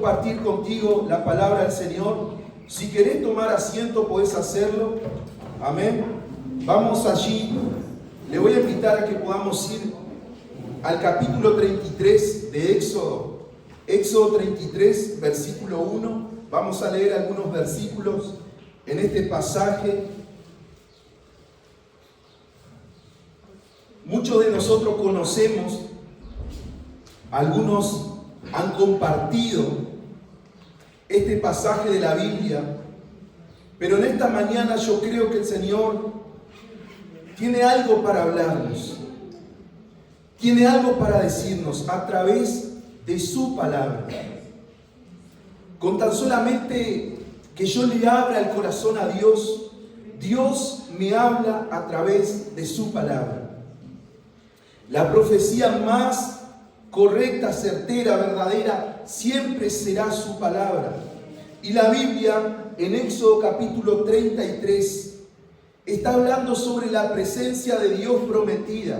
Compartir contigo la palabra del Señor. Si querés tomar asiento, podés hacerlo. Amén. Vamos allí. Le voy a invitar a que podamos ir al capítulo 33 de Éxodo. Éxodo 33, versículo 1. Vamos a leer algunos versículos en este pasaje. Muchos de nosotros conocemos, algunos han compartido este pasaje de la Biblia, pero en esta mañana yo creo que el Señor tiene algo para hablarnos, tiene algo para decirnos a través de su palabra. Con tan solamente que yo le abra el corazón a Dios, Dios me habla a través de su palabra. La profecía más correcta, certera, verdadera, siempre será su palabra. Y la Biblia, en Éxodo capítulo 33, está hablando sobre la presencia de Dios prometida.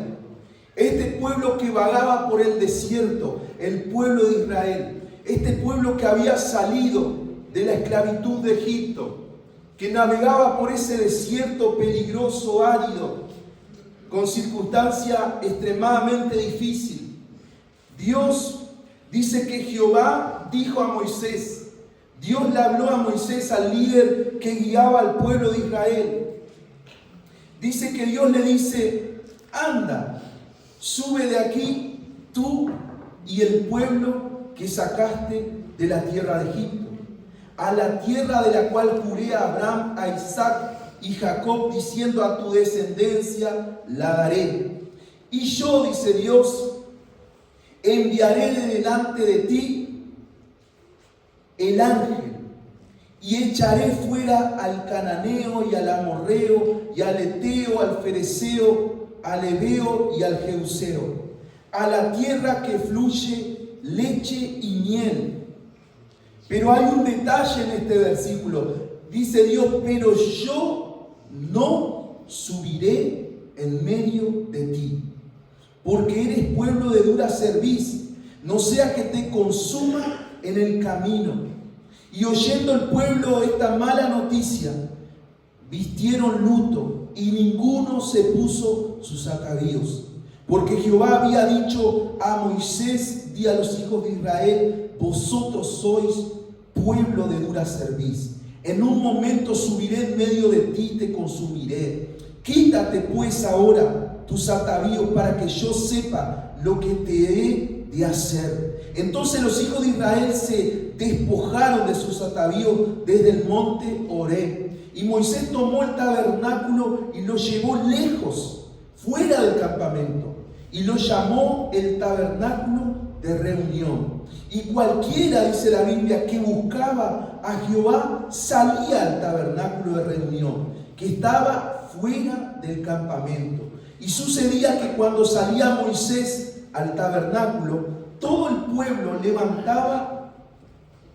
Este pueblo que vagaba por el desierto, el pueblo de Israel, este pueblo que había salido de la esclavitud de Egipto, que navegaba por ese desierto peligroso, árido, con circunstancia extremadamente difícil. Dios dice que Jehová dijo a Moisés, Dios le habló a Moisés, al líder que guiaba al pueblo de Israel. Dice que Dios le dice, anda, sube de aquí tú y el pueblo que sacaste de la tierra de Egipto, a la tierra de la cual juré a Abraham, a Isaac y Jacob, diciendo a tu descendencia la daré. Y yo, dice Dios, enviaré de delante de ti el ángel y echaré fuera al cananeo y al amorreo y al eteo, al fereceo, al heveo y al jebuseo, a la tierra que fluye leche y miel. Pero hay un detalle en este versículo. Dice Dios, pero yo no subiré en medio de ti, porque eres pueblo de dura cerviz, no sea que te consuma en el camino. Y oyendo el pueblo esta mala noticia, vistieron luto y ninguno se puso sus atavíos. Porque Jehová había dicho a Moisés, di a los hijos de Israel, vosotros sois pueblo de dura cerviz. En un momento subiré en medio de ti y te consumiré. Quítate pues ahora tus atavíos para que yo sepa lo que te he de hacer. Entonces los hijos de Israel se despojaron de sus atavíos desde el monte Horeb. Y Moisés tomó el tabernáculo y lo llevó lejos, fuera del campamento, y lo llamó el tabernáculo de reunión. Y cualquiera, dice la Biblia, que buscaba a Jehová salía al tabernáculo de reunión, que estaba fuera del campamento. Y sucedía que cuando salía Moisés al tabernáculo, todo el pueblo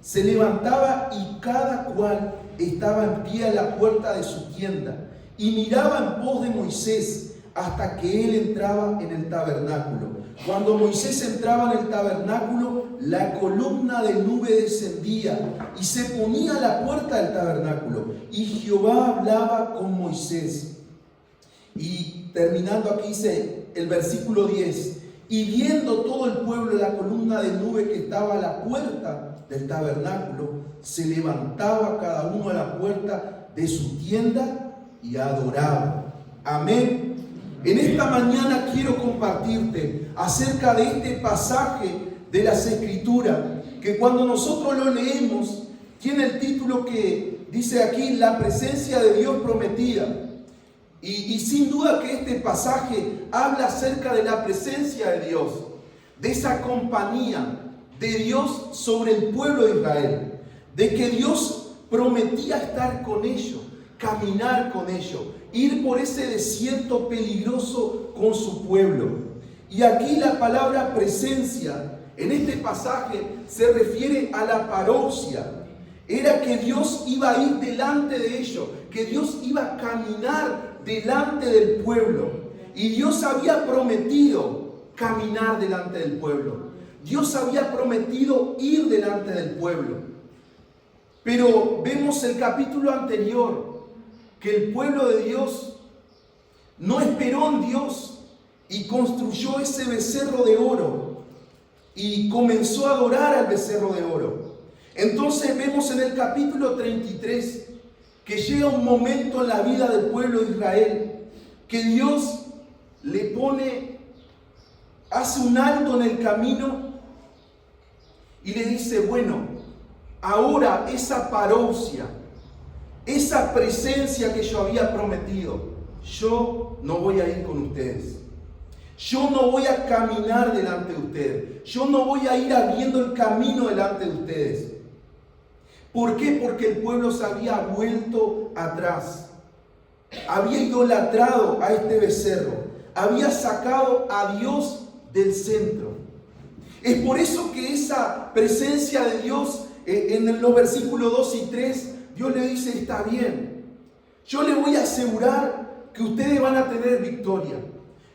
se levantaba y cada cual estaba en pie a la puerta de su tienda y miraba en pos de Moisés hasta que él entraba en el tabernáculo. Cuando Moisés entraba en el tabernáculo, la columna de nube descendía y se ponía a la puerta del tabernáculo. Y Jehová hablaba con Moisés. Y terminando aquí dice el versículo 10. Y viendo todo el pueblo la columna de nube que estaba a la puerta del tabernáculo, se levantaba cada uno a la puerta de su tienda y adoraba. Amén. En esta mañana quiero compartirte acerca de este pasaje de las Escrituras, que cuando nosotros lo leemos, tiene el título que dice aquí, la presencia de Dios prometida. Y sin duda que este pasaje habla acerca de la presencia de Dios, de esa compañía de Dios sobre el pueblo de Israel, de que Dios prometía estar con ellos, caminar con ellos, ir por ese desierto peligroso con su pueblo. Y aquí la palabra presencia en este pasaje se refiere a la parousia. Era que Dios iba a ir delante de ellos, que Dios iba a caminar delante del pueblo. Y Dios había prometido caminar delante del pueblo. Dios había prometido ir delante del pueblo. Pero vemos el capítulo anterior, que el pueblo de Dios no esperó en Dios y construyó ese becerro de oro y comenzó a adorar al becerro de oro. Entonces vemos en el capítulo 33 que llega un momento en la vida del pueblo de Israel que Dios hace un alto en el camino y le dice, bueno, ahora esa parousia, esa presencia que yo había prometido, yo no voy a ir con ustedes. Yo no voy a caminar delante de ustedes. Yo no voy a ir abriendo el camino delante de ustedes. ¿Por qué? Porque el pueblo se había vuelto atrás. Había idolatrado a este becerro. Había sacado a Dios del centro. Es por eso que esa presencia de Dios, en los versículos 2 y 3, Dios le dice, está bien. Yo le voy a asegurar que ustedes van a tener victoria.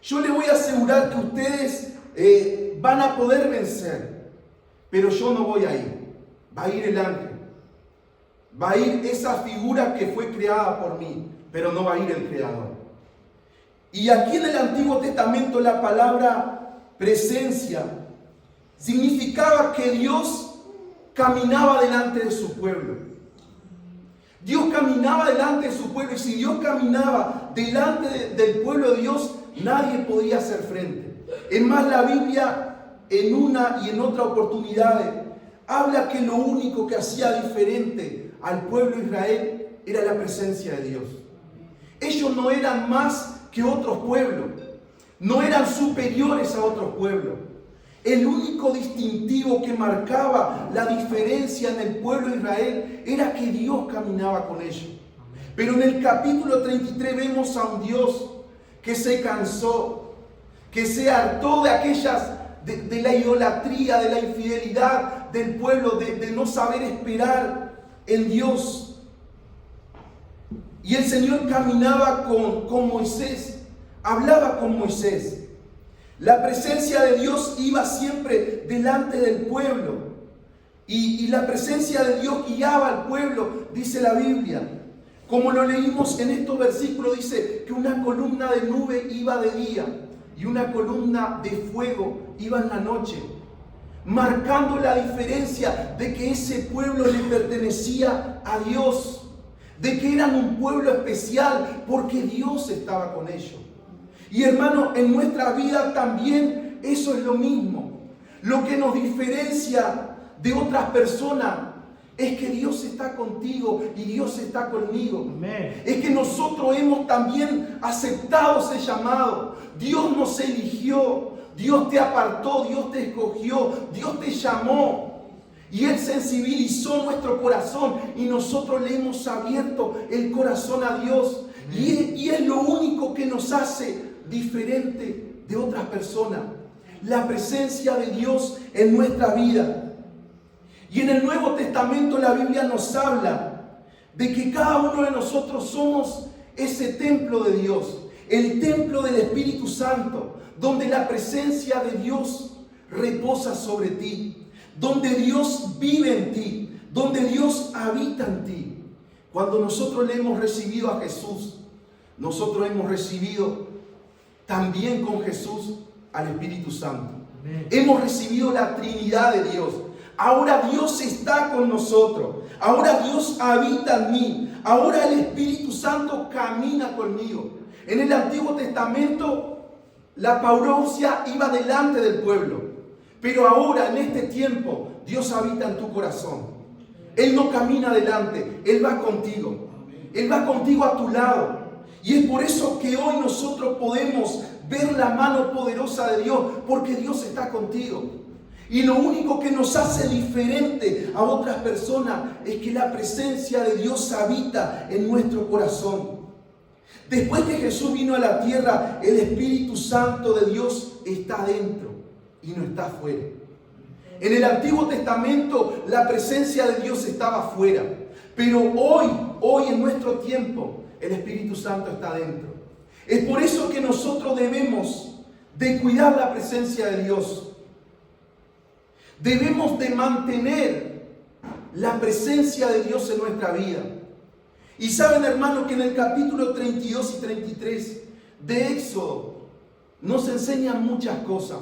Yo le voy a asegurar que ustedes van a poder vencer. Pero yo no voy a ir. Va a ir el ángel. Va a ir esa figura que fue creada por mí. Pero no va a ir el Creador. Y aquí en el Antiguo Testamento la palabra presencia significaba que Dios caminaba delante de su pueblo. Dios caminaba delante de su pueblo. Y si Dios caminaba delante del pueblo de Dios, nadie podía hacer frente. Es más, la Biblia en una y en otra oportunidad habla que lo único que hacía diferente al pueblo de Israel era la presencia de Dios. Ellos no eran más que otros pueblos, no eran superiores a otros pueblos. El único distintivo que marcaba la diferencia en el pueblo de Israel era que Dios caminaba con ellos. Pero en el capítulo 33 vemos a un Dios que se cansó, que se hartó de de la idolatría, de la infidelidad del pueblo, de no saber esperar en Dios. Y el Señor caminaba con Moisés, hablaba con Moisés. La presencia de Dios iba siempre delante del pueblo. Y la presencia de Dios guiaba al pueblo, dice la Biblia. Como lo leímos en estos versículos, dice que una columna de nube iba de día y una columna de fuego iba en la noche, marcando la diferencia de que ese pueblo le pertenecía a Dios, de que eran un pueblo especial porque Dios estaba con ellos. Y hermano, en nuestra vida también eso es lo mismo. Lo que nos diferencia de otras personas es que Dios está contigo y Dios está conmigo. Amén. Es que nosotros hemos también aceptado ese llamado. Dios nos eligió, Dios te apartó, Dios te escogió, Dios te llamó. Y Él sensibilizó nuestro corazón y nosotros le hemos abierto el corazón a Dios. Y es lo único que nos hace diferente de otras personas. La presencia de Dios en nuestra vida. Y en el Nuevo Testamento la Biblia nos habla de que cada uno de nosotros somos ese templo de Dios, el templo del Espíritu Santo, donde la presencia de Dios reposa sobre ti, donde Dios vive en ti, donde Dios habita en ti. Cuando nosotros le hemos recibido a Jesús, nosotros hemos recibido también con Jesús al Espíritu Santo. Amén. Hemos recibido la Trinidad de Dios. Ahora Dios está con nosotros. Ahora Dios habita en mí. Ahora el Espíritu Santo camina conmigo. En el Antiguo Testamento la parousia iba delante del pueblo. Pero ahora en este tiempo Dios habita en tu corazón. Él no camina adelante, Él va contigo. Él va contigo a tu lado. Y es por eso que hoy nosotros podemos ver la mano poderosa de Dios, porque Dios está contigo. Y lo único que nos hace diferente a otras personas es que la presencia de Dios habita en nuestro corazón. Después que Jesús vino a la tierra, el Espíritu Santo de Dios está dentro y no está afuera. En el Antiguo Testamento la presencia de Dios estaba afuera, pero hoy en nuestro tiempo el Espíritu Santo está dentro. Es por eso que nosotros debemos de cuidar la presencia de Dios. Debemos de mantener la presencia de Dios en nuestra vida. Y saben, hermanos, que en el capítulo 32 y 33 de Éxodo nos enseñan muchas cosas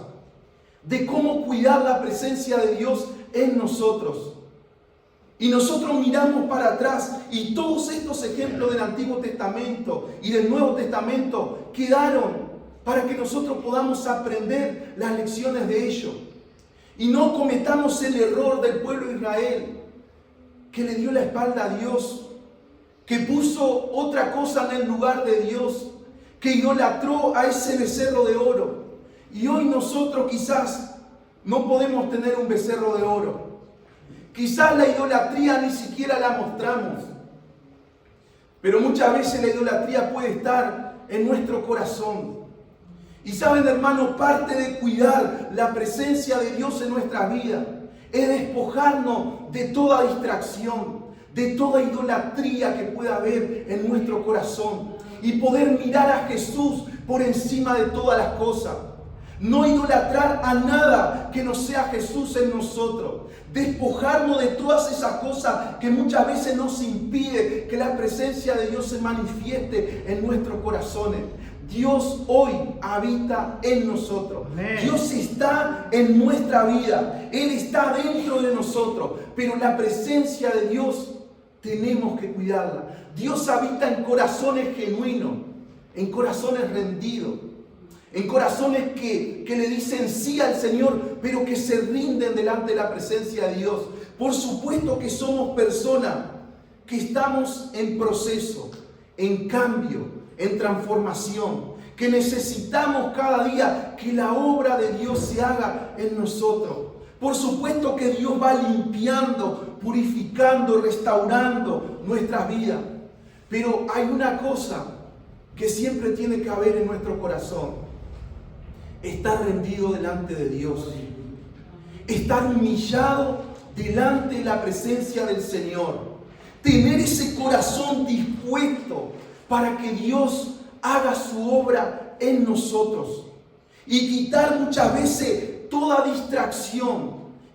de cómo cuidar la presencia de Dios en nosotros. Y nosotros miramos para atrás y todos estos ejemplos del Antiguo Testamento y del Nuevo Testamento quedaron para que nosotros podamos aprender las lecciones de ellos. Y no cometamos el error del pueblo de Israel, que le dio la espalda a Dios, que puso otra cosa en el lugar de Dios, que idolatró a ese becerro de oro. Y hoy nosotros quizás no podemos tener un becerro de oro. Quizás la idolatría ni siquiera la mostramos. Pero muchas veces la idolatría puede estar en nuestro corazón. Y saben, hermanos, parte de cuidar la presencia de Dios en nuestra vida es despojarnos de toda distracción, de toda idolatría que pueda haber en nuestro corazón y poder mirar a Jesús por encima de todas las cosas. No idolatrar a nada que no sea Jesús en nosotros. Despojarnos de todas esas cosas que muchas veces nos impide que la presencia de Dios se manifieste en nuestros corazones. Dios hoy habita en nosotros. Amén. Dios está en nuestra vida. Él está dentro de nosotros. Pero la presencia de Dios tenemos que cuidarla. Dios habita en corazones genuinos, en corazones rendidos, en corazones que le dicen sí al Señor, pero que se rinden delante de la presencia de Dios. Por supuesto que somos personas que estamos en proceso, en cambio, en transformación, que necesitamos cada día que la obra de Dios se haga en nosotros. Por supuesto que Dios va limpiando, purificando, restaurando nuestras vidas. Pero hay una cosa que siempre tiene que haber en nuestro corazón: estar rendido delante de Dios, estar humillado delante de la presencia del Señor, tener ese corazón dispuesto para que Dios haga su obra en nosotros y quitar muchas veces toda distracción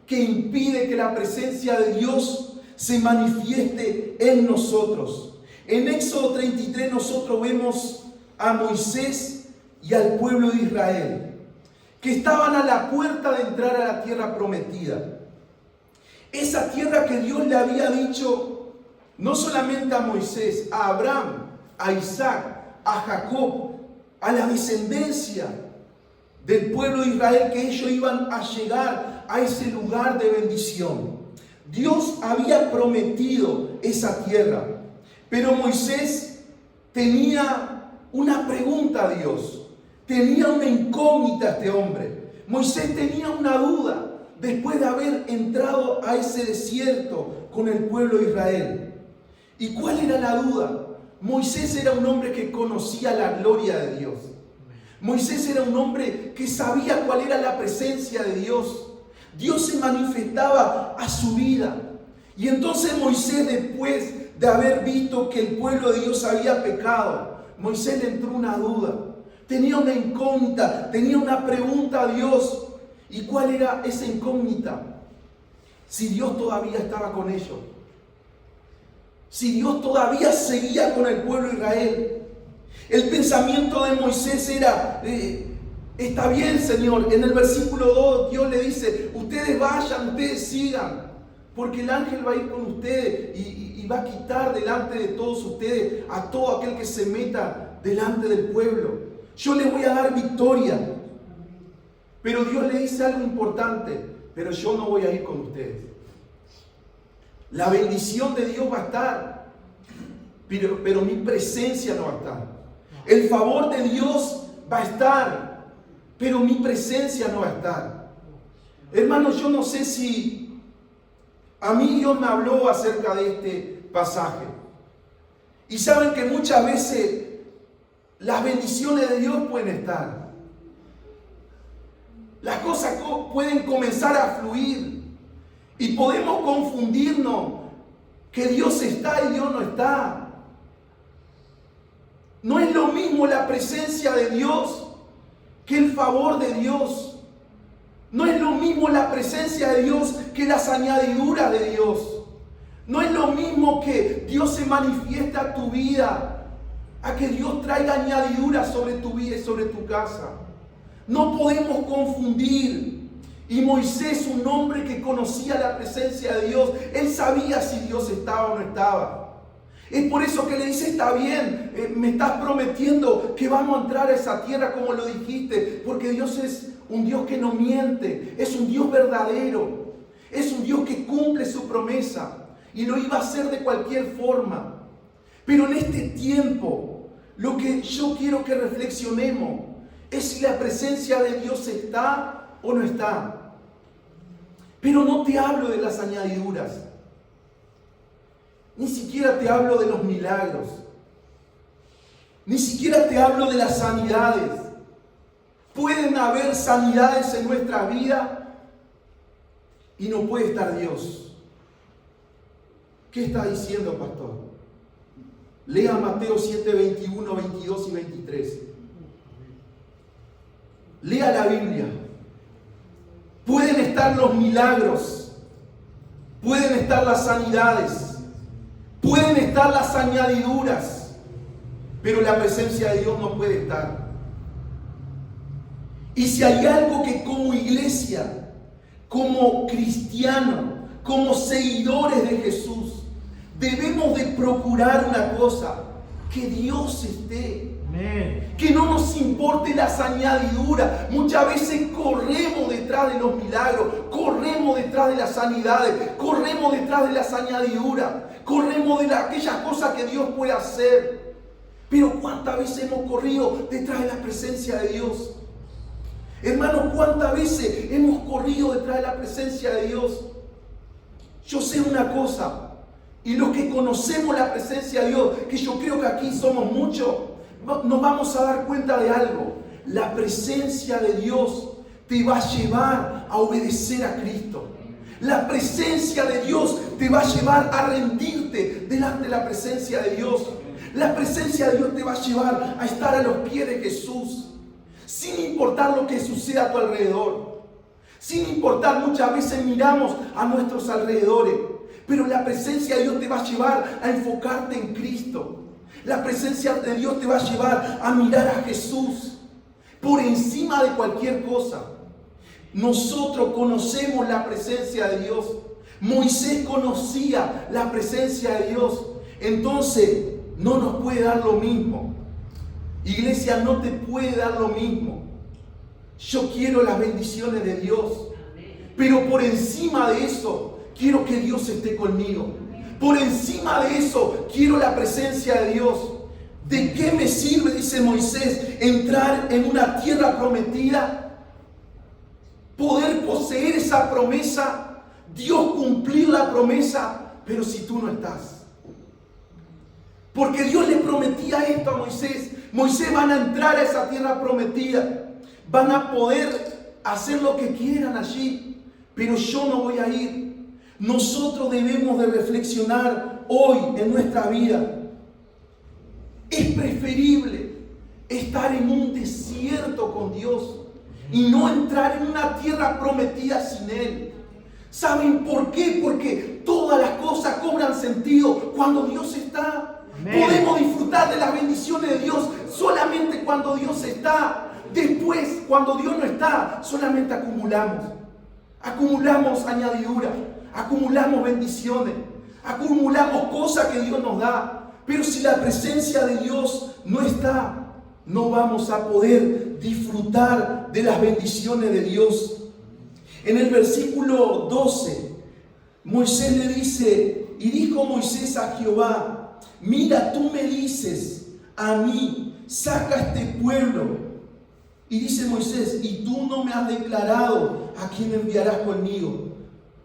que impide que la presencia de Dios se manifieste en nosotros. En Éxodo 33 nosotros vemos a Moisés y al pueblo de Israel que estaban a la puerta de entrar a la tierra prometida. Esa tierra que Dios le había dicho no solamente a Moisés, a Abraham, a Isaac, a Jacob, a la descendencia del pueblo de Israel, que ellos iban a llegar a ese lugar de bendición. Dios había prometido esa tierra, pero Moisés tenía una pregunta a Dios, tenía una incógnita este hombre. Moisés tenía una duda después de haber entrado a ese desierto con el pueblo de Israel. ¿Y cuál era la duda? Moisés era un hombre que conocía la gloria de Dios. Moisés era un hombre que sabía cuál era la presencia de Dios. Dios se manifestaba a su vida. Y entonces Moisés, después de haber visto que el pueblo de Dios había pecado, Moisés le entró una duda. Tenía una incógnita, tenía una pregunta a Dios. ¿Y cuál era esa incógnita? Si Dios todavía estaba con ellos. Si Dios todavía seguía con el pueblo de Israel. El pensamiento de Moisés era, está bien, Señor. En el versículo 2 Dios le dice, ustedes vayan, ustedes sigan, porque el ángel va a ir con ustedes y va a quitar delante de todos ustedes a todo aquel que se meta delante del pueblo. Yo les voy a dar victoria. Pero Dios le dice algo importante, pero yo no voy a ir con ustedes. La bendición de Dios va a estar, pero mi presencia no va a estar. El favor de Dios va a estar, pero mi presencia no va a estar. Hermanos, yo no sé si a mí Dios me habló acerca de este pasaje. Y saben que muchas veces las bendiciones de Dios pueden estar. Las cosas pueden comenzar a fluir. Y podemos confundirnos que Dios está y Dios no está. No es lo mismo la presencia de Dios que el favor de Dios. No es lo mismo la presencia de Dios que las añadiduras de Dios. No es lo mismo que Dios se manifiesta a tu vida, a que Dios traiga añadiduras sobre tu vida y sobre tu casa. No podemos confundir. Y Moisés, un hombre que conocía la presencia de Dios, él sabía si Dios estaba o no estaba. Es por eso que le dice, está bien, me estás prometiendo que vamos a entrar a esa tierra como lo dijiste, porque Dios es un Dios que no miente, es un Dios verdadero, es un Dios que cumple su promesa y lo iba a hacer de cualquier forma. Pero en este tiempo, lo que yo quiero que reflexionemos es si la presencia de Dios está o no está. Pero no te hablo de las añadiduras. Ni siquiera te hablo de los milagros. Ni siquiera te hablo de las sanidades. Pueden haber sanidades en nuestra vida y no puede estar Dios. ¿Qué está diciendo, pastor? Lea Mateo 7, 21, 22 y 23. Lea la Biblia. Pueden estar los milagros, pueden estar las sanidades, pueden estar las añadiduras, pero la presencia de Dios no puede estar. Y si hay algo que como iglesia, como cristiano, como seguidores de Jesús, debemos de procurar una cosa, que Dios esté. Que no nos importe las añadiduras. Muchas veces corremos detrás de los milagros, corremos detrás de las sanidades, corremos detrás de las añadiduras, corremos de aquellas cosas que Dios puede hacer. Pero ¿cuántas veces hemos corrido detrás de la presencia de Dios? Hermano, ¿cuántas veces hemos corrido detrás de la presencia de Dios? Yo sé una cosa, y los que conocemos la presencia de Dios, que yo creo que aquí somos muchos, nos vamos a dar cuenta de algo. La presencia de Dios te va a llevar a obedecer a Cristo. La presencia de Dios te va a llevar a rendirte delante de la presencia de Dios. La presencia de Dios te va a llevar a estar a los pies de Jesús, sin importar lo que suceda a tu alrededor. Sin importar, muchas veces miramos a nuestros alrededores, pero la presencia de Dios te va a llevar a enfocarte en Cristo. La presencia de Dios te va a llevar a mirar a Jesús por encima de cualquier cosa. Nosotros conocemos la presencia de Dios. Moisés conocía la presencia de Dios. Entonces, no nos puede dar lo mismo. Iglesia, no te puede dar lo mismo. Yo quiero las bendiciones de Dios. Pero por encima de eso, quiero que Dios esté conmigo. Por encima de eso, quiero la presencia de Dios. ¿De qué me sirve, dice Moisés, entrar en una tierra prometida? Poder poseer esa promesa, Dios cumplir la promesa, pero si tú no estás. Porque Dios le prometía esto a Moisés. Moisés, van a entrar a esa tierra prometida. Van a poder hacer lo que quieran allí, pero yo no voy a ir. Nosotros debemos de reflexionar hoy en nuestra vida. Es preferible estar en un desierto con Dios y no entrar en una tierra prometida sin Él. ¿Saben por qué? Porque todas las cosas cobran sentido cuando Dios está. Amén. Podemos disfrutar de las bendiciones de Dios solamente cuando Dios está. Después, cuando Dios no está, solamente acumulamos. Acumulamos añadiduras. Acumulamos bendiciones, acumulamos cosas que Dios nos da. Pero si la presencia de Dios no está, no vamos a poder disfrutar de las bendiciones de Dios. En el versículo 12, Moisés le dice, y dijo Moisés a Jehová, mira, tú me dices a mí, saca este pueblo. Y dice Moisés, y tú no me has declarado a quién enviarás conmigo.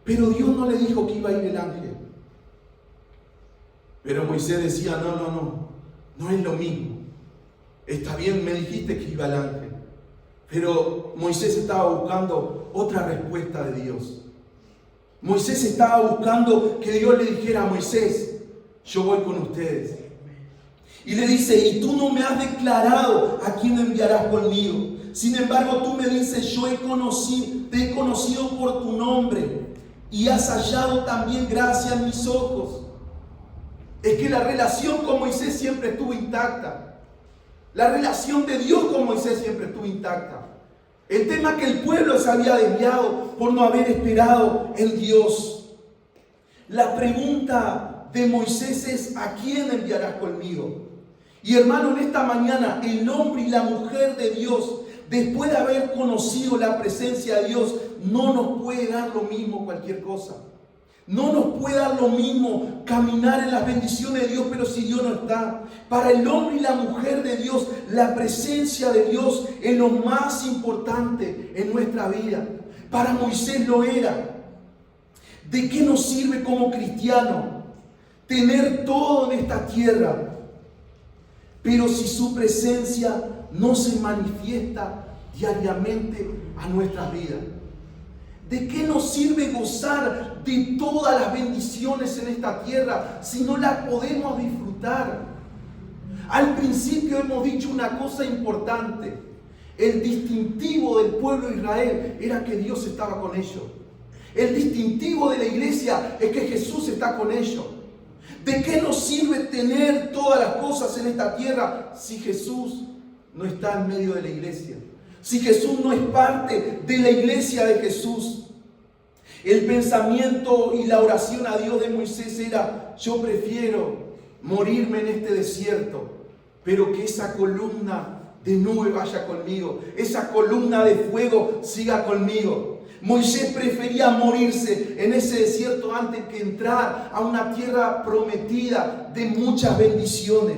Pero Dios no le dijo que iba a ir el ángel. Pero Moisés decía, no es lo mismo. Está bien, me dijiste que iba el ángel. Pero Moisés estaba buscando otra respuesta de Dios. Moisés estaba buscando que Dios le dijera a Moisés, yo voy con ustedes. Y le dice, y tú no me has declarado a quién enviarás conmigo. Sin embargo, tú me dices, te he conocido por tu nombre y has hallado también gracia en mis ojos. Es que la relación con Moisés siempre estuvo intacta. La relación de Dios con Moisés siempre estuvo intacta. El tema es que el pueblo se había desviado por no haber esperado en Dios. La pregunta de Moisés es: ¿a quién enviarás conmigo? Y hermano, en esta mañana el hombre y la mujer de Dios, después de haber conocido la presencia de Dios, no nos puede dar lo mismo cualquier cosa. No nos puede dar lo mismo caminar en las bendiciones de Dios, pero si Dios no está. Para el hombre y la mujer de Dios, la presencia de Dios es lo más importante en nuestra vida. Para Moisés lo era. ¿De qué nos sirve como cristiano tener todo en esta tierra, pero si su presencia no se manifiesta diariamente a nuestras vidas? ¿De qué nos sirve gozar de todas las bendiciones en esta tierra si no las podemos disfrutar? Al principio hemos dicho una cosa importante. El distintivo del pueblo de Israel era que Dios estaba con ellos. El distintivo de la iglesia es que Jesús está con ellos. ¿De qué nos sirve tener todas las cosas en esta tierra si Jesús no está en medio de la iglesia? Si Jesús no es parte de la iglesia de Jesús. El pensamiento y la oración a Dios de Moisés era: yo prefiero morirme en este desierto, pero que esa columna de nube vaya conmigo, esa columna de fuego siga conmigo. Moisés prefería morirse en ese desierto antes que entrar a una tierra prometida de muchas bendiciones.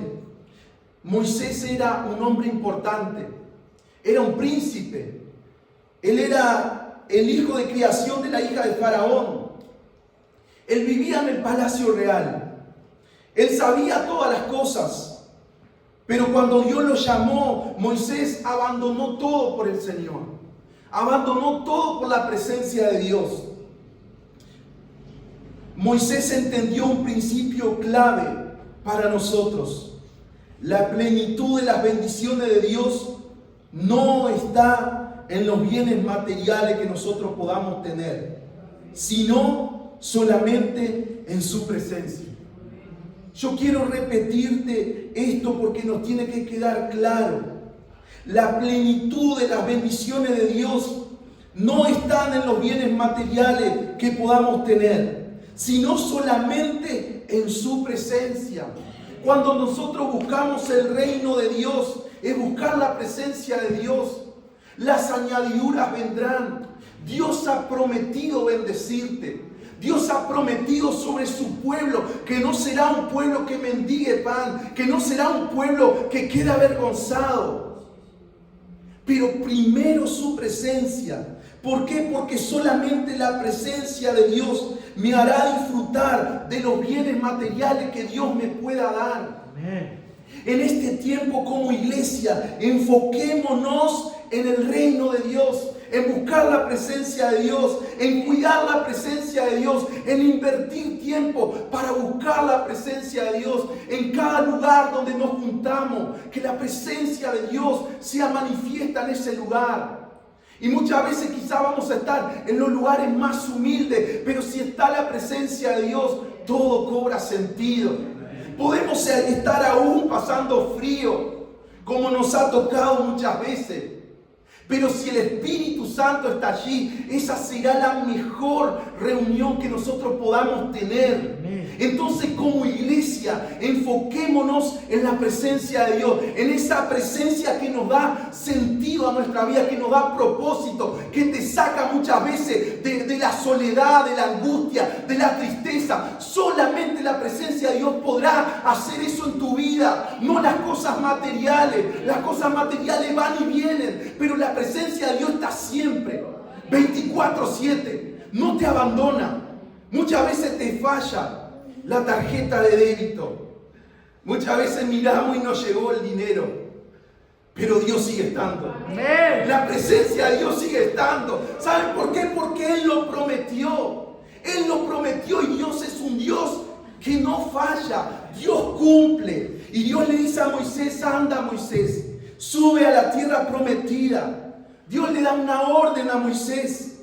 Moisés era un hombre importante, era un príncipe. Él era el hijo de criación de la hija de Faraón. Él vivía en el palacio real. Él sabía todas las cosas. Pero cuando Dios lo llamó, Moisés abandonó todo por el Señor. Abandonó todo por la presencia de Dios. Moisés entendió un principio clave para nosotros. La plenitud de las bendiciones de Dios no está en los bienes materiales que nosotros podamos tener, sino solamente en su presencia. Yo quiero repetirte esto porque nos tiene que quedar claro. La plenitud de las bendiciones de Dios no están en los bienes materiales que podamos tener, sino solamente en su presencia. Cuando nosotros buscamos el reino de Dios, es buscar la presencia de Dios. Las añadiduras vendrán. Dios ha prometido bendecirte. Dios ha prometido sobre su pueblo que no será un pueblo que mendigue pan, que no será un pueblo que quede avergonzado. Pero primero su presencia. ¿Por qué? Porque solamente la presencia de Dios me hará disfrutar de los bienes materiales que Dios me pueda dar. Amén. En este tiempo como iglesia, enfoquémonos en el reino de Dios, en buscar la presencia de Dios, en cuidar la presencia de Dios, en invertir tiempo para buscar la presencia de Dios en cada lugar donde nos juntamos, que la presencia de Dios sea manifiesta en ese lugar. Y muchas veces quizá vamos a estar en los lugares más humildes, pero si está la presencia de Dios, todo cobra sentido. Podemos estar aún pasando frío, como nos ha tocado muchas veces. Pero si el Espíritu Santo está allí, esa será la mejor reunión que nosotros podamos tener. Entonces, como iglesia, enfoquémonos en la presencia de Dios, en esa presencia que nos da sentido a nuestra vida, que nos da propósito, que te saca muchas veces de la soledad, de la angustia, de la tristeza. Solamente la presencia de Dios podrá hacer eso en tu vida, no las cosas materiales. Las cosas materiales van y vienen, pero la presencia de Dios está siempre, 24/7, no te abandona. Muchas veces te falla la tarjeta de débito. Muchas veces miramos y no llegó el dinero, pero Dios sigue estando. Amén. La presencia de Dios sigue estando. ¿Saben por qué? Porque Él lo prometió. Él lo prometió y Dios es un Dios que no falla. Dios cumple. Y Dios le dice a Moisés: anda, Moisés, sube a la tierra prometida. Dios le da una orden a Moisés.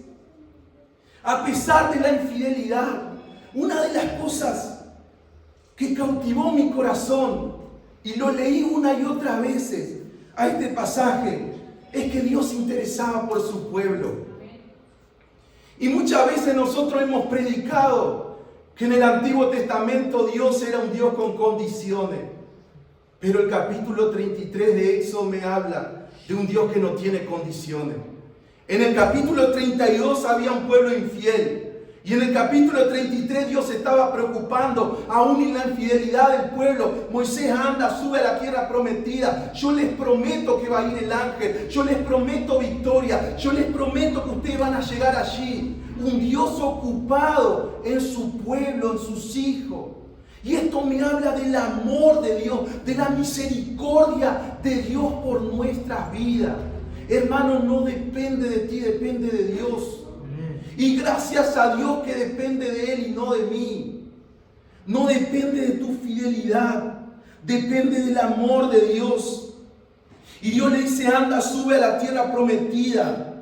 A pesar de la infidelidad, una de las cosas que cautivó mi corazón, y lo leí una y otra veces a este pasaje, es que Dios se interesaba por su pueblo. Y muchas veces nosotros hemos predicado que en el Antiguo Testamento Dios era un Dios con condiciones. Pero el capítulo 33 de Éxodo me habla de un Dios que no tiene condiciones. En el capítulo 32 había un pueblo infiel. Y en el capítulo 33 Dios se estaba preocupando aún en la infidelidad del pueblo. Moisés anda, sube a la tierra prometida. Yo les prometo que va a ir el ángel. Yo les prometo victoria. Yo les prometo que ustedes van a llegar allí. Un Dios ocupado en su pueblo, en sus hijos. Y esto me habla del amor de Dios, de la misericordia de Dios por nuestras vidas. Hermano, no depende de ti, depende de Dios. Y gracias a Dios que depende de Él y no de mí. No depende de tu fidelidad, depende del amor de Dios. Y Dios le dice, anda, sube a la tierra prometida.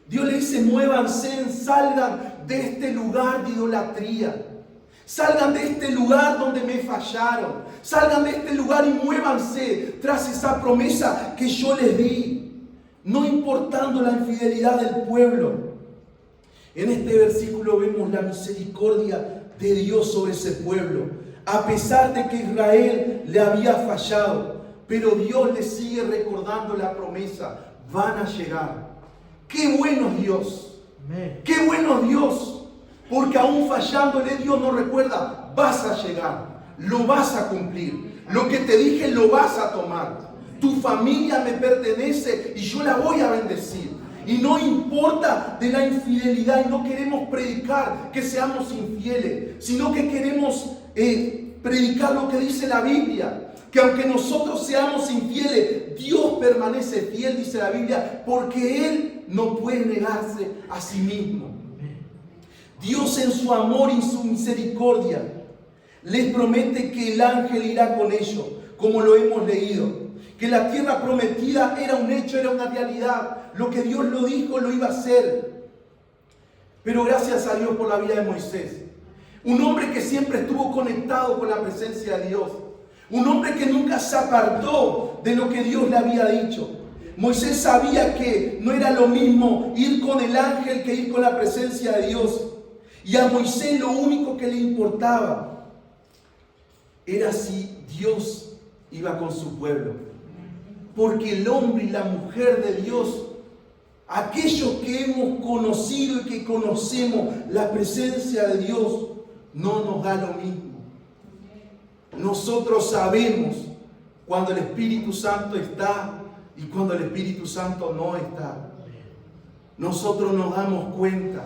Dios le dice, muévanse, salgan de este lugar de idolatría. Salgan de este lugar donde me fallaron. Salgan de este lugar y muévanse tras esa promesa que yo les di. No importando la infidelidad del pueblo. En este versículo vemos la misericordia de Dios sobre ese pueblo. A pesar de que Israel le había fallado, pero Dios le sigue recordando la promesa. Van a llegar. ¡Qué bueno es Dios! ¡Qué bueno es Dios! Porque aún fallándole, Dios nos recuerda, vas a llegar, lo vas a cumplir. Lo que te dije lo vas a tomar. Tu familia me pertenece y yo la voy a bendecir. Y no importa de la infidelidad, y no queremos predicar que seamos infieles, sino que queremos predicar lo que dice la Biblia. Que aunque nosotros seamos infieles, Dios permanece fiel, dice la Biblia, porque Él no puede negarse a sí mismo. Dios en su amor y en su misericordia les promete que el ángel irá con ellos, como lo hemos leído. Que la tierra prometida era un hecho, era una realidad. Lo que Dios lo dijo, lo iba a hacer. Pero gracias a Dios por la vida de Moisés. Un hombre que siempre estuvo conectado con la presencia de Dios. Un hombre que nunca se apartó de lo que Dios le había dicho. Moisés sabía que no era lo mismo ir con el ángel que ir con la presencia de Dios. Y a Moisés lo único que le importaba era si Dios iba con su pueblo. Porque el hombre y la mujer de Dios, aquellos que hemos conocido y que conocemos la presencia de Dios, no nos da lo mismo. Nosotros sabemos cuando el Espíritu Santo está y cuando el Espíritu Santo no está. Nosotros nos damos cuenta.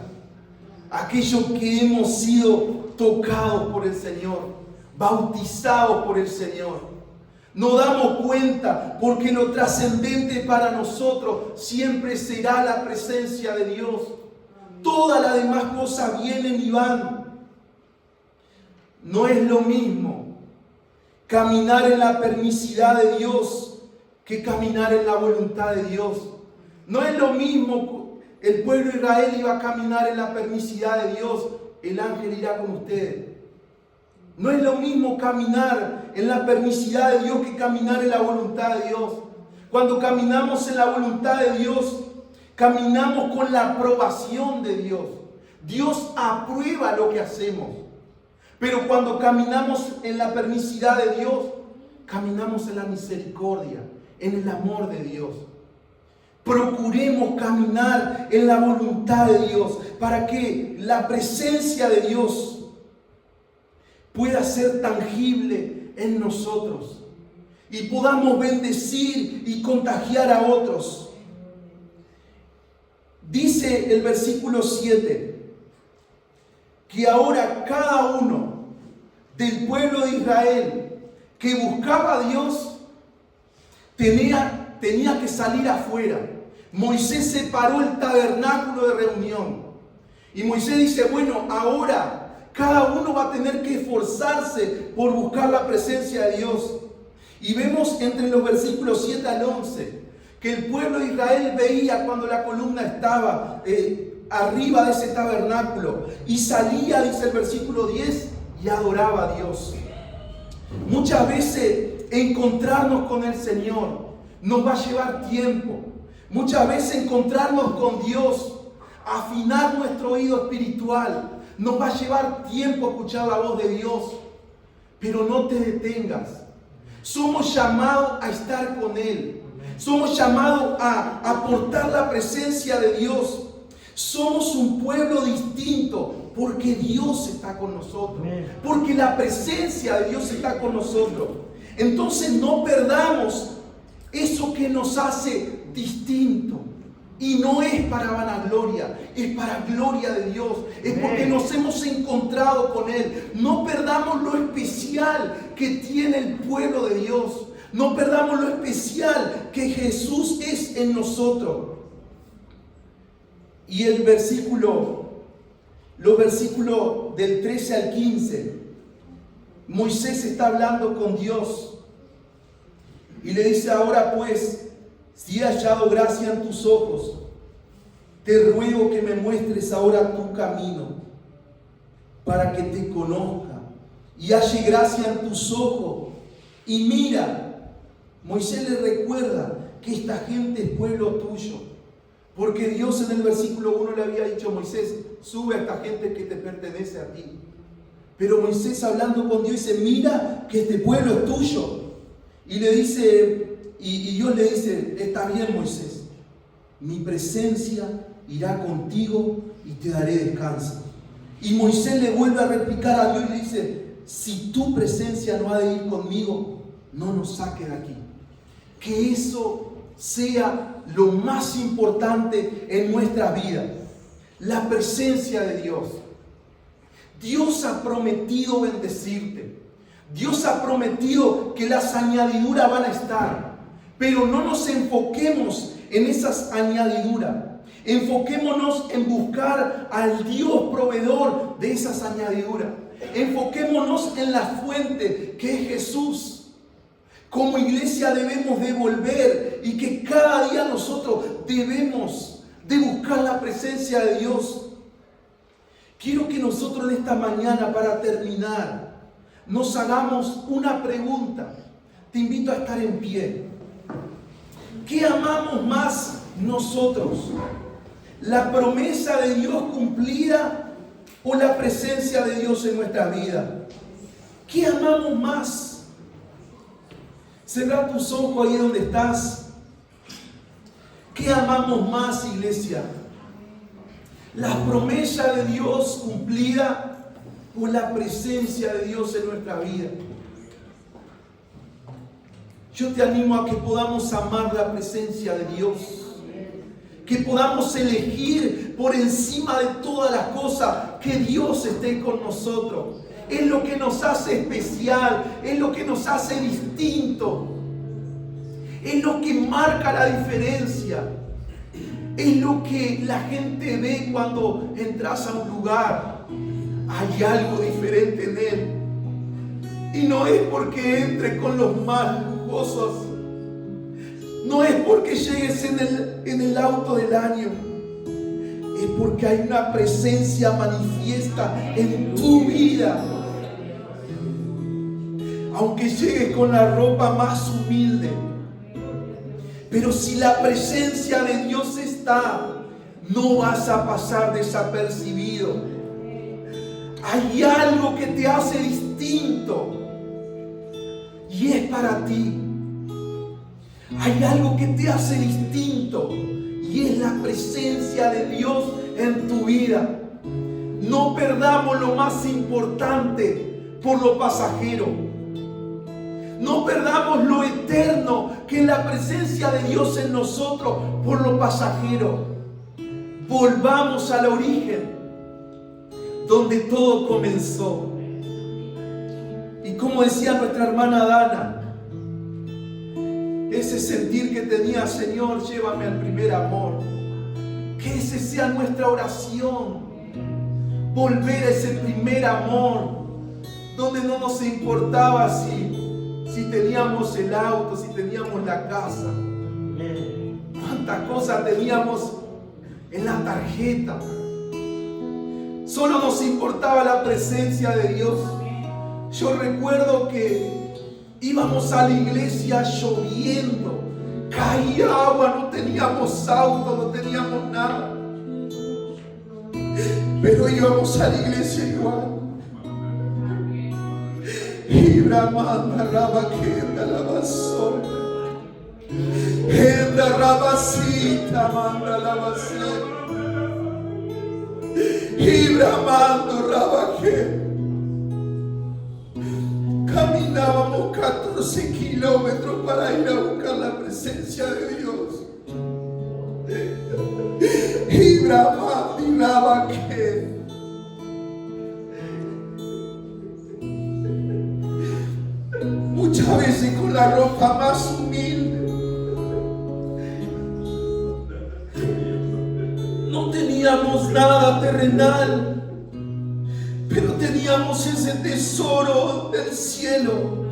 Aquellos que hemos sido tocados por el Señor, bautizados por el Señor, nos damos cuenta porque lo trascendente para nosotros siempre será la presencia de Dios. Todas las demás cosas vienen y van. No es lo mismo caminar en la permisividad de Dios que caminar en la voluntad de Dios. No es lo mismo, el pueblo de Israel iba a caminar en la permisividad de Dios, el ángel irá con ustedes. No es lo mismo caminar en la permisividad de Dios que caminar en la voluntad de Dios. Cuando caminamos en la voluntad de Dios, caminamos con la aprobación de Dios. Dios aprueba lo que hacemos. Pero cuando caminamos en la permisividad de Dios, caminamos en la misericordia, en el amor de Dios. Procuremos caminar en la voluntad de Dios para que la presencia de Dios pueda ser tangible en nosotros y podamos bendecir y contagiar a otros. Dice el versículo 7 que ahora cada uno del pueblo de Israel que buscaba a Dios tenía que salir afuera. Moisés separó el tabernáculo de reunión y Moisés dice, bueno, ahora cada uno va a tener que esforzarse por buscar la presencia de Dios. Y vemos entre los versículos 7 al 11 que el pueblo de Israel veía cuando la columna estaba arriba de ese tabernáculo y salía, dice el versículo 10, y adoraba a Dios. Muchas veces encontrarnos con el Señor nos va a llevar tiempo. Muchas veces encontrarnos con Dios, afinar nuestro oído espiritual, nos va a llevar tiempo escuchar la voz de Dios. Pero no te detengas. Somos llamados a estar con Él. Somos llamados a aportar la presencia de Dios. Somos un pueblo distinto porque Dios está con nosotros. Porque la presencia de Dios está con nosotros. Entonces no perdamos eso que nos hace distinto. Y no es para vanagloria, es para gloria de Dios. Es porque nos hemos encontrado con Él. No perdamos lo especial que tiene el pueblo de Dios. No perdamos lo especial que Jesús es en nosotros. Y los versículos del 13 al 15, Moisés está hablando con Dios. Y le dice: ahora pues, si he hallado gracia en tus ojos, te ruego que me muestres ahora tu camino, para que te conozca y halle gracia en tus ojos. Y mira, Moisés le recuerda que esta gente es pueblo tuyo, porque Dios en el versículo 1 le había dicho a Moisés: sube a esta gente que te pertenece a ti. Pero Moisés, hablando con Dios, dice: mira que este pueblo es tuyo. Y le dice, y Dios le dice: está bien, Moisés, mi presencia irá contigo y te daré descanso. Y Moisés le vuelve a replicar a Dios y le dice: si tu presencia no ha de ir conmigo, no nos saque de aquí. Que eso sea lo más importante en nuestra vida, la presencia de Dios. Dios ha prometido bendecirte. Dios ha prometido que las añadiduras van a estar, pero no nos enfoquemos en esas añadiduras. Enfoquémonos en buscar al Dios proveedor de esas añadiduras. Enfoquémonos en la fuente que es Jesús. Como iglesia debemos de volver y que cada día nosotros debemos de buscar la presencia de Dios. Quiero que nosotros en esta mañana, para terminar, nos hagamos una pregunta. Te invito a estar en pie. ¿Qué amamos más nosotros? ¿La promesa de Dios cumplida o la presencia de Dios en nuestra vida? ¿Qué amamos más? Cierra tus ojos ahí donde estás. ¿Qué amamos más, iglesia? ¿La promesa de Dios cumplida o la presencia de Dios en nuestra vida? Yo te animo a que podamos amar la presencia de Dios, que podamos elegir por encima de todas las cosas que Dios esté con nosotros. Es lo que nos hace especial, es lo que nos hace distinto, es lo que marca la diferencia, es lo que la gente ve cuando entras a un lugar. Hay algo diferente en él. Y no es porque entre con los más lujosos. No es porque llegues en el auto del año. Es porque hay una presencia manifiesta en tu vida. Aunque llegues con la ropa más humilde. Pero si la presencia de Dios está, no vas a pasar desapercibido. Hay algo que te hace distinto y es para ti. Hay algo que te hace distinto y es la presencia de Dios en tu vida. No perdamos lo más importante por lo pasajero. No perdamos lo eterno, que es la presencia de Dios en nosotros, por lo pasajero. Volvamos al origen, donde todo comenzó. Y como decía nuestra hermana Dana, ese sentir que tenía: Señor, llévame al primer amor. Que ese sea nuestra oración. Volver a ese primer amor, donde no nos importaba si teníamos el auto, si teníamos la casa. cuántas cosas teníamos en la tarjeta. Solo nos importaba la presencia de Dios. Yo recuerdo que íbamos a la iglesia lloviendo, caía agua, no teníamos auto, no teníamos nada, pero íbamos a la iglesia igual. Y Brahma Rabakenda la basura, Enda Rabasita manda la basura, y Brahmando Rabakenda. Caminábamos 14 kilómetros para ir a buscar la presencia de Dios. Y Brahma miraba que muchas veces con la ropa más humilde, no teníamos nada terrenal, pero teníamos ese tesoro del cielo.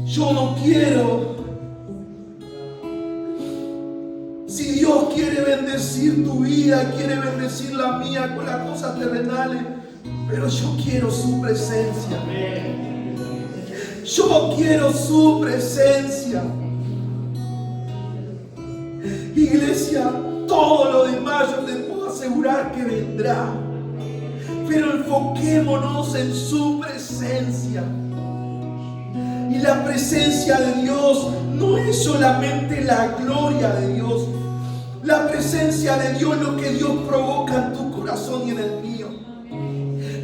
Yo no quiero, si Dios quiere bendecir tu vida, quiere bendecir la mía con las cosas terrenales, pero yo quiero su presencia. Yo quiero su presencia. Iglesia, todo lo demás yo te puedo asegurar que vendrá, pero enfoquémonos en su presencia. Y la presencia de Dios no es solamente la gloria de Dios. La presencia de Dios es lo que Dios provoca en tu corazón y en el mío.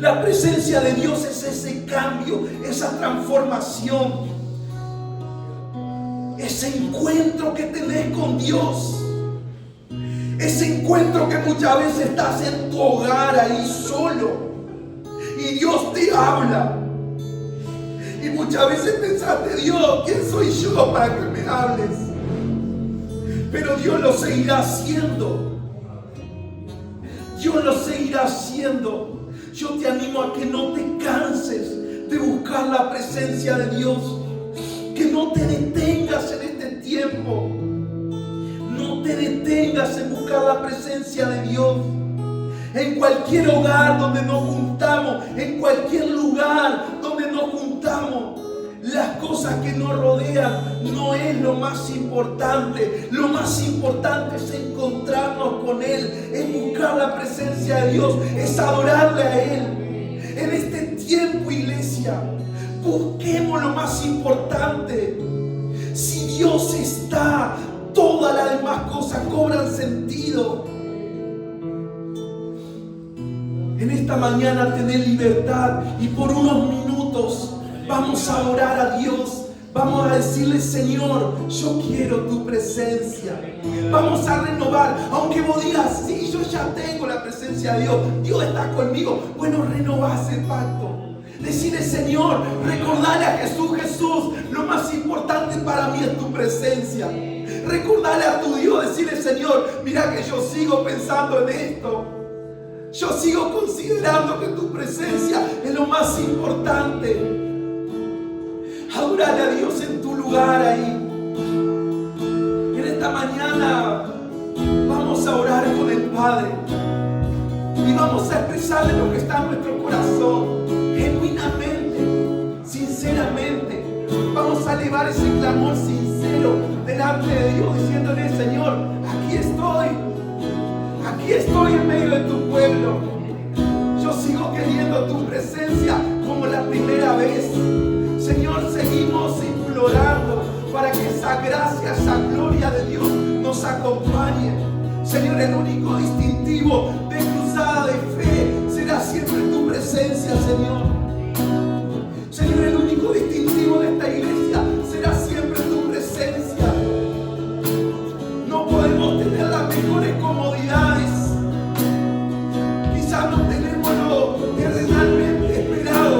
La presencia de Dios es ese cambio, esa transformación, ese encuentro que tenés con Dios. Ese encuentro que muchas veces estás en tu hogar ahí solo y Dios te habla. Y muchas veces pensaste, Dios, ¿quién soy yo para que me hables? Pero Dios lo seguirá haciendo. Dios lo seguirá haciendo. Yo te animo a que no te canses de buscar la presencia de Dios. Que no te detengas en este tiempo. No te detengas en buscar la presencia de Dios. En cualquier hogar donde nos juntamos, en cualquier lugar donde nos juntamos, las cosas que nos rodean no es lo más importante. Lo más importante es encontrarnos con Él, es buscar la presencia de Dios, es adorarle a Él. En este tiempo, iglesia, busquemos lo más importante. Si Dios está, todas las demás cosas cobran sentido. En esta mañana tenés libertad y por unos minutos vamos a adorar a Dios. Vamos a decirle, Señor, yo quiero tu presencia. Vamos a renovar, aunque vos digas, sí, yo ya tengo la presencia de Dios, Dios está conmigo. Bueno, renová ese pacto. Decirle, Señor, recordale a Jesús, Jesús, lo más importante para mí es tu presencia. Recordale a tu Dios, decirle, Señor, mira que yo sigo pensando en esto. Yo sigo considerando que tu presencia es lo más importante. Adorale a Dios en tu lugar ahí. En esta mañana vamos a orar con el Padre y vamos a expresarle lo que está en nuestro corazón, genuinamente, sinceramente. Vamos a elevar ese clamor sincero delante de Dios, diciéndole, Señor, aquí estoy en medio de tu pueblo. Yo sigo queriendo tu presencia como la primera vez. Señor, seguimos implorando para que esa gracia, esa gloria de Dios nos acompañe. Señor, el único distintivo de Cruzada de Fe será siempre tu presencia, Señor. Señor, el único distintivo de esta iglesia será siempre tu presencia. No podemos tener las mejores comodidades. Quizás no tenemos lo terrenalmente esperado,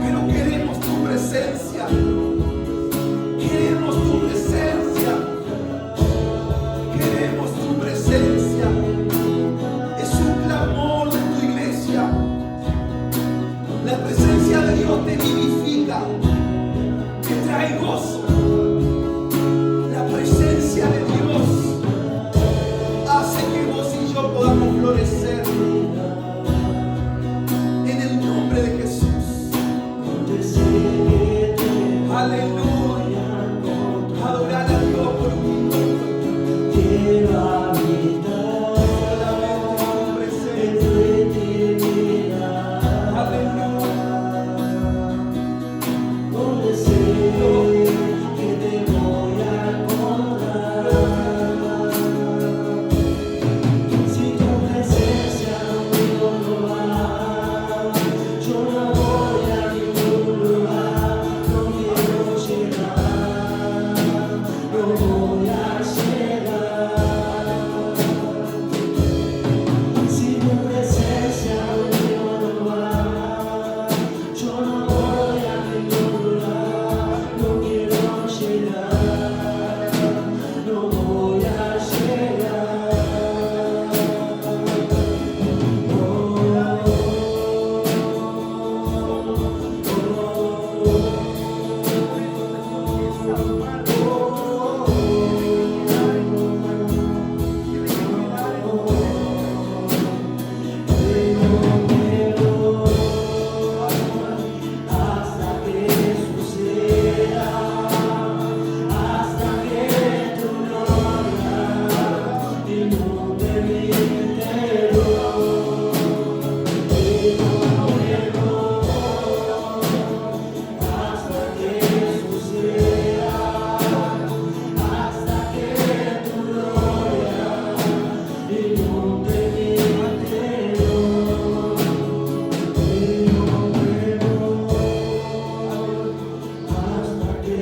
pero queremos tu presencia. Queremos tu presencia. Queremos tu presencia. Es un clamor de tu iglesia. La presencia de Dios te vivifica, te trae gozo. La presencia de Dios Aleluya. Adorar a Dios por un minuto. Quiero habitar Solamente en tu presencia. en tu intimidad. Aleluya. Donde sé que te voy a encontrar. Si tu presencia no me va, yo no voy a ningún lugar, no quiero llegar, no voy a llegar. Si tu presencia no va, yo no voy a ningún lugar, no quiero llegar, no voy a llegar. Hasta que suceda, hasta que tu gloria inunde mi interior. Hasta que suceda, hasta que tu gloria inunde mi interior. Hasta que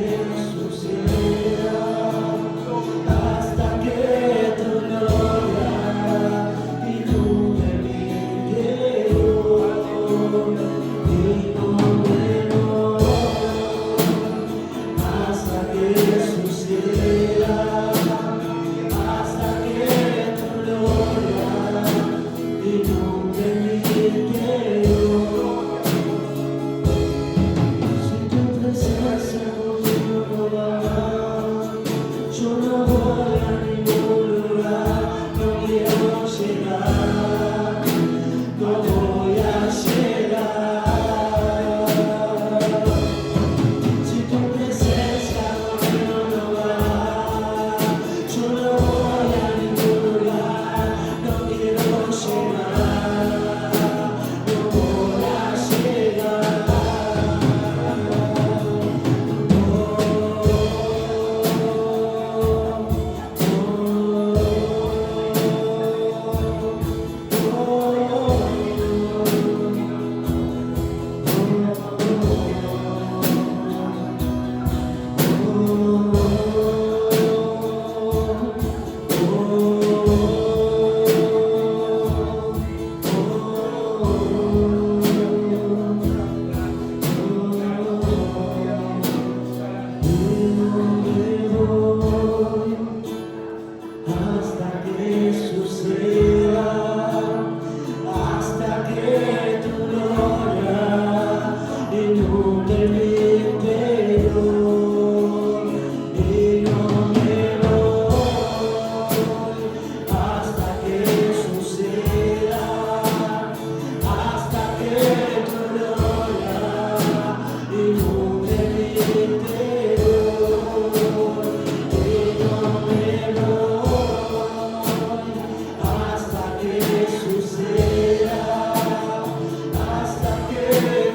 suceda, hasta que tu gloria inunde mi interior. Hasta que suceda, hasta que tu gloria inunde mi interior. Si tu presencia conmigo no va, yo no voy a ningún lugar, no quiero llegar, no voy a llegar. Si tu presencia conmigo no va, yo no voy a ningún lugar, no quiero llegar, no voy a llegar. Hasta que suceda, hasta que tu gloria inunde mi interior. Y no me voy hasta que suceda, hasta que tu gloria inunde mi interior. Y no me voy hasta que suceda, hasta que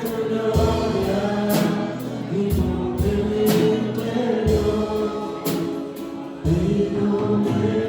tu gloria inunde mi interior. Y no me